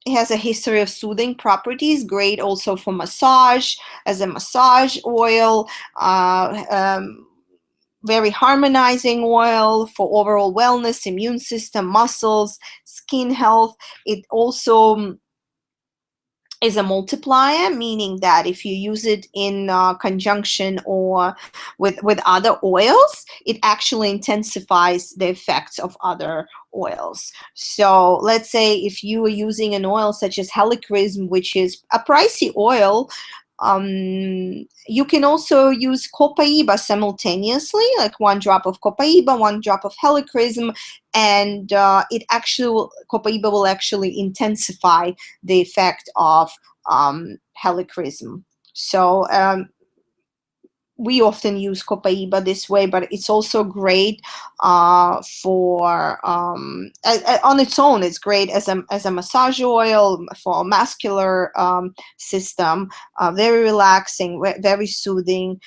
A: It has a history of soothing properties, great also for massage, as a massage oil. Very harmonizing oil for overall wellness, immune system, muscles, skin health. It also is a multiplier, meaning that if you use it in conjunction or with other oils, it actually intensifies the effects of other oils. So let's say if you are using an oil such as helichrysum, which is a pricey oil, you can also use copaiba simultaneously, like 1 drop of copaiba, 1 drop of helichrysum, and copaiba will actually intensify the effect of helichrysum. So we often use copaiba this way, but it's also great for on its own. It's great as a massage oil for a muscular system. Very relaxing, very soothing,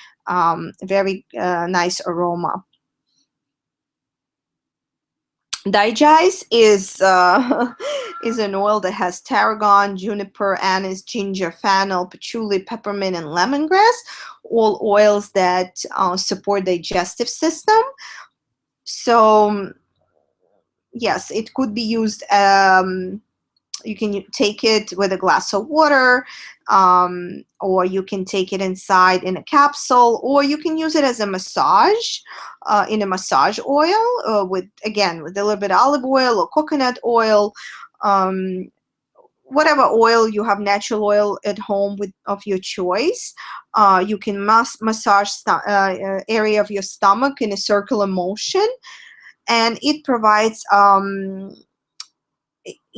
A: very nice aroma. Digize is an oil that has tarragon, juniper, anise, ginger, fennel, patchouli, peppermint, and lemongrass, all oils that support digestive system. So yes, it could be used. You can take it with a glass of water, or you can take it inside in a capsule, or you can use it as a massage in a massage oil with a little bit of olive oil or coconut oil, whatever oil you have, natural oil at home of your choice. You can massage area of your stomach in a circular motion, and it provides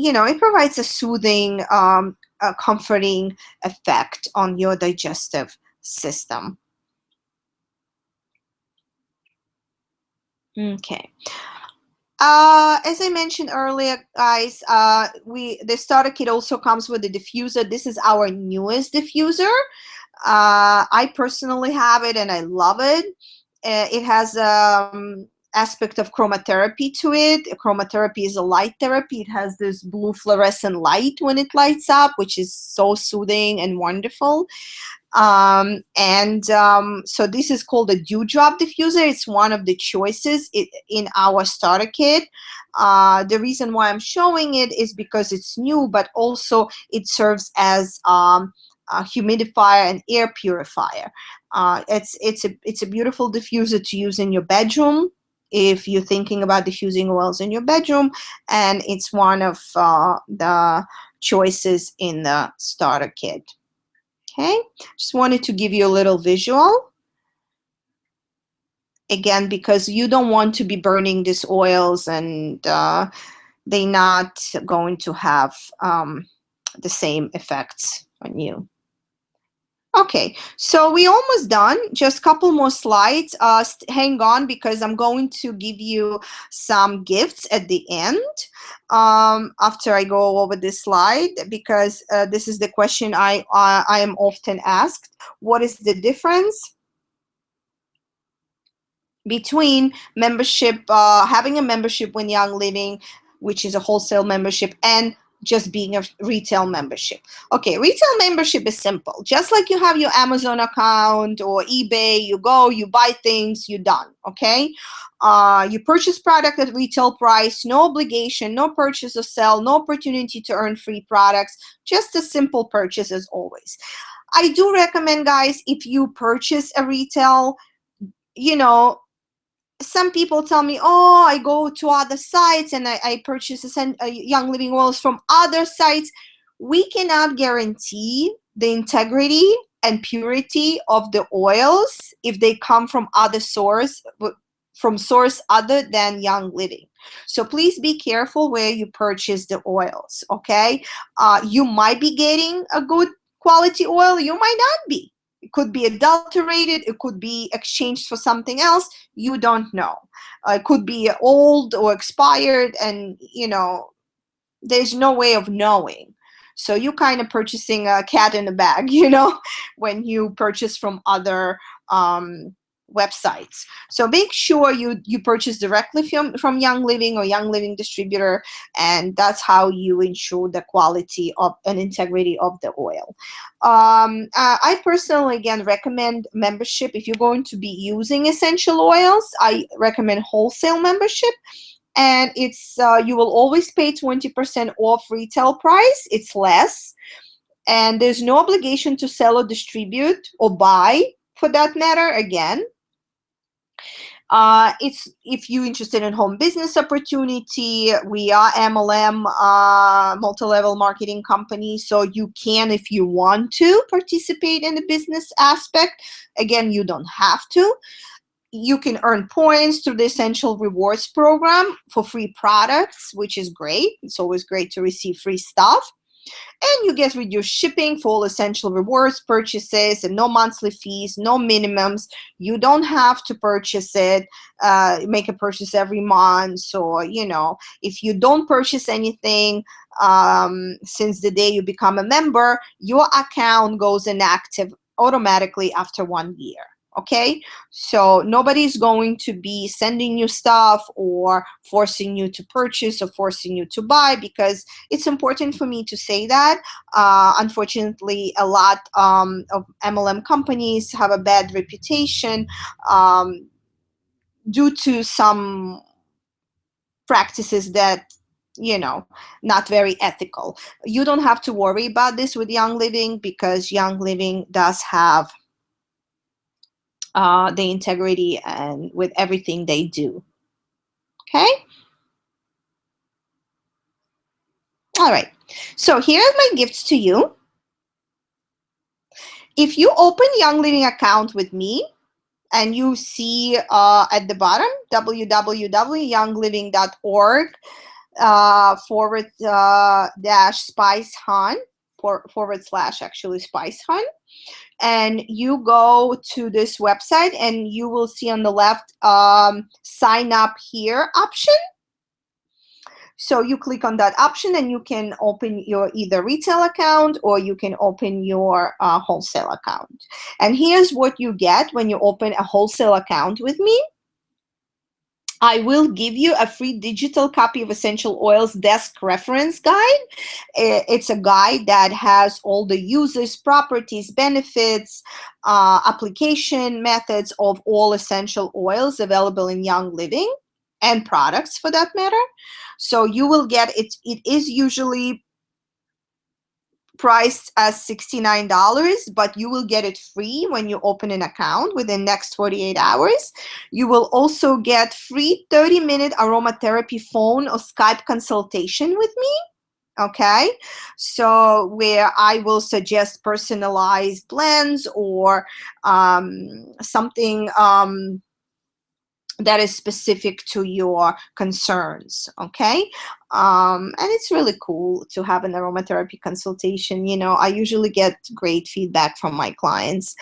A: it provides a soothing, a comforting effect on your digestive system. Okay. As I mentioned earlier, guys, the starter kit also comes with a diffuser. This is our newest diffuser. I personally have it and I love it. It has aspect of chromotherapy to it. Chromotherapy is a light therapy. It has this blue fluorescent light when it lights up, which is so soothing and wonderful. So this is called a dewdrop diffuser. It's one of the choices in our starter kit. The reason why I'm showing it is because it's new, but also it serves as a humidifier and air purifier. It's a beautiful diffuser to use in your bedroom if you're thinking about diffusing oils in your bedroom, and it's one of the choices in the starter kit. Okay, just wanted to give you a little visual. Again, because you don't want to be burning these oils, and they're not going to have the same effects on you. Okay, so we're almost done. Just a couple more slides. Hang on, because I'm going to give you some gifts at the end after I go over this slide, because this is the question I am often asked. What is the difference between membership, having a membership when Young Living, which is a wholesale membership, and just being a retail membership? Okay, retail membership is simple. Just like you have your Amazon account or eBay, you go, you buy things, you're done, okay? You purchase product at retail price, no obligation, no purchase or sell, no opportunity to earn free products, just a simple purchase as always. I do recommend, guys, if you purchase a retail, some people tell me, oh, I go to other sites and I purchase Young Living oils from other sites. We cannot guarantee the integrity and purity of the oils if they come from source other than Young Living. So please be careful where you purchase the oils, okay? You might be getting a good quality oil, you might not be. It could be adulterated, it could be exchanged for something else, you don't know. It could be old or expired, and there's no way of knowing. So you're kind of purchasing a cat in a bag, when you purchase from other websites. So make sure you purchase directly from Young Living or Young Living distributor, and that's how you ensure the quality of and integrity of the oil. I personally, again, recommend membership. If you're going to be using essential oils, I recommend wholesale membership. And it's you will always pay 20% off retail price. It's less, and there's no obligation to sell or distribute or buy, for that matter. Again, it's if you're interested in home business opportunity. We are MLM, multi-level marketing company, so you can, if you want to, participate in the business aspect. Again, you don't have to. You can earn points through the Essential Rewards program for free products, which is great. It's always great to receive free stuff. And you get reduced shipping for all Essential Rewards purchases, and no monthly fees, no minimums. You don't have to purchase it, make a purchase every month. Or, if you don't purchase anything since the day you become a member, your account goes inactive automatically after 1 year. Okay, so nobody's going to be sending you stuff or forcing you to purchase or forcing you to buy, because it's important for me to say that. Unfortunately, a lot of MLM companies have a bad reputation due to some practices that not very ethical. You don't have to worry about this with Young Living, because Young Living does have the integrity and with everything they do. Okay. All right. So here are my gifts to you. If you open Young Living account with me, and you see at the bottom www.youngliving.org /spice hunt / actually spice hunt, and you go to this website, and you will see on the left sign up here option. So you click on that option, and you can open your either retail account, or you can open your wholesale account. And here's what you get when you open a wholesale account with me. I will give you a free digital copy of Essential Oils Desk Reference Guide. It's a guide that has all the uses, properties, benefits, application methods of all essential oils available in Young Living, and products for that matter. So you will get it. It is usually priced as $69, but you will get it free when you open an account within next 48 hours. You will also get free 30-minute aromatherapy phone or Skype consultation with me. Okay, so where I will suggest personalized blends, or something that is specific to your concerns. Okay, and it's really cool to have an aromatherapy consultation. You know, I usually get great feedback from my clients.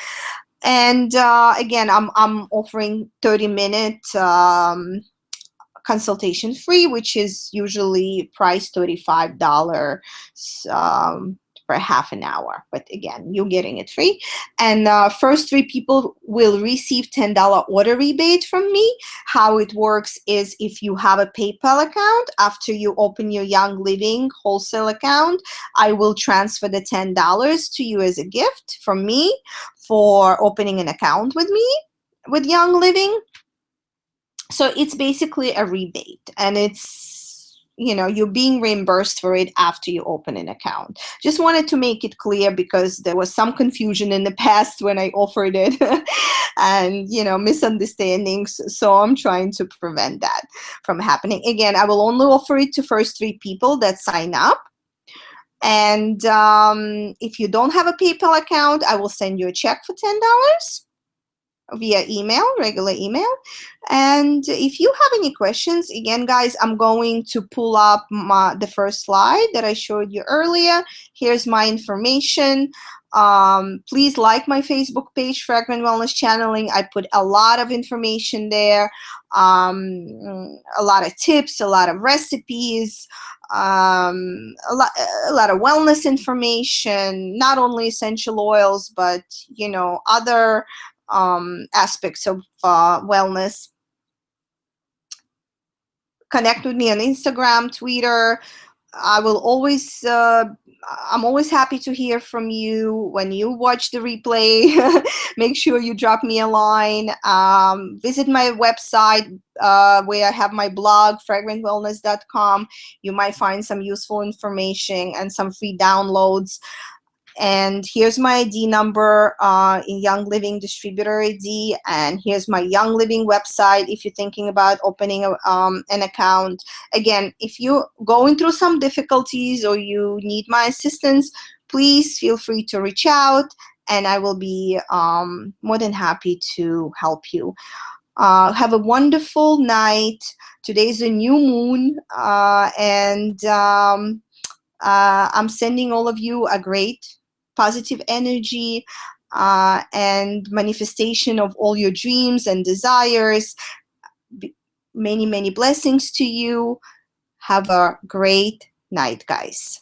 A: And again, I'm offering 30-minute consultation free, which is usually priced $35 for half an hour. But again, you're getting it free. And first 3 people will receive $10 order rebate from me. How it works is, if you have a PayPal account, after you open your Young Living wholesale account, I will transfer the $10 to you as a gift from me for opening an account with me with Young Living. So it's basically a rebate, and it's, you know, you're being reimbursed for it after you open an account. Just wanted to make it clear, because there was some confusion in the past when I offered it and, you know, misunderstandings. So I'm trying to prevent that from happening. Again, I will only offer it to first 3 people that sign up. And if you don't have a PayPal account, I will send you a check for $10 via email, regular email. And if you have any questions, again, guys, I'm going to pull up the first slide that I showed you earlier. Here's my information. Please like my Facebook page, Fragrant Wellness Channeling. I put a lot of information there, a lot of tips, a lot of recipes, a lot of wellness information, not only essential oils, but, you know, other aspects of wellness. Connect with me on Instagram, Twitter. I will always, I'm always happy to hear from you. When you watch the replay, make sure you drop me a line. Visit my website where I have my blog, fragrantwellness.com. You might find some useful information and some free downloads. And here's my ID number in Young Living distributor ID. And here's my Young Living website if you're thinking about opening an account. Again, if you're going through some difficulties or you need my assistance, please feel free to reach out, and I will be more than happy to help you. Have a wonderful night. Today's a new moon, and I'm sending all of you a great positive energy and manifestation of all your dreams and desires. Many, many blessings to you. Have a great night, guys.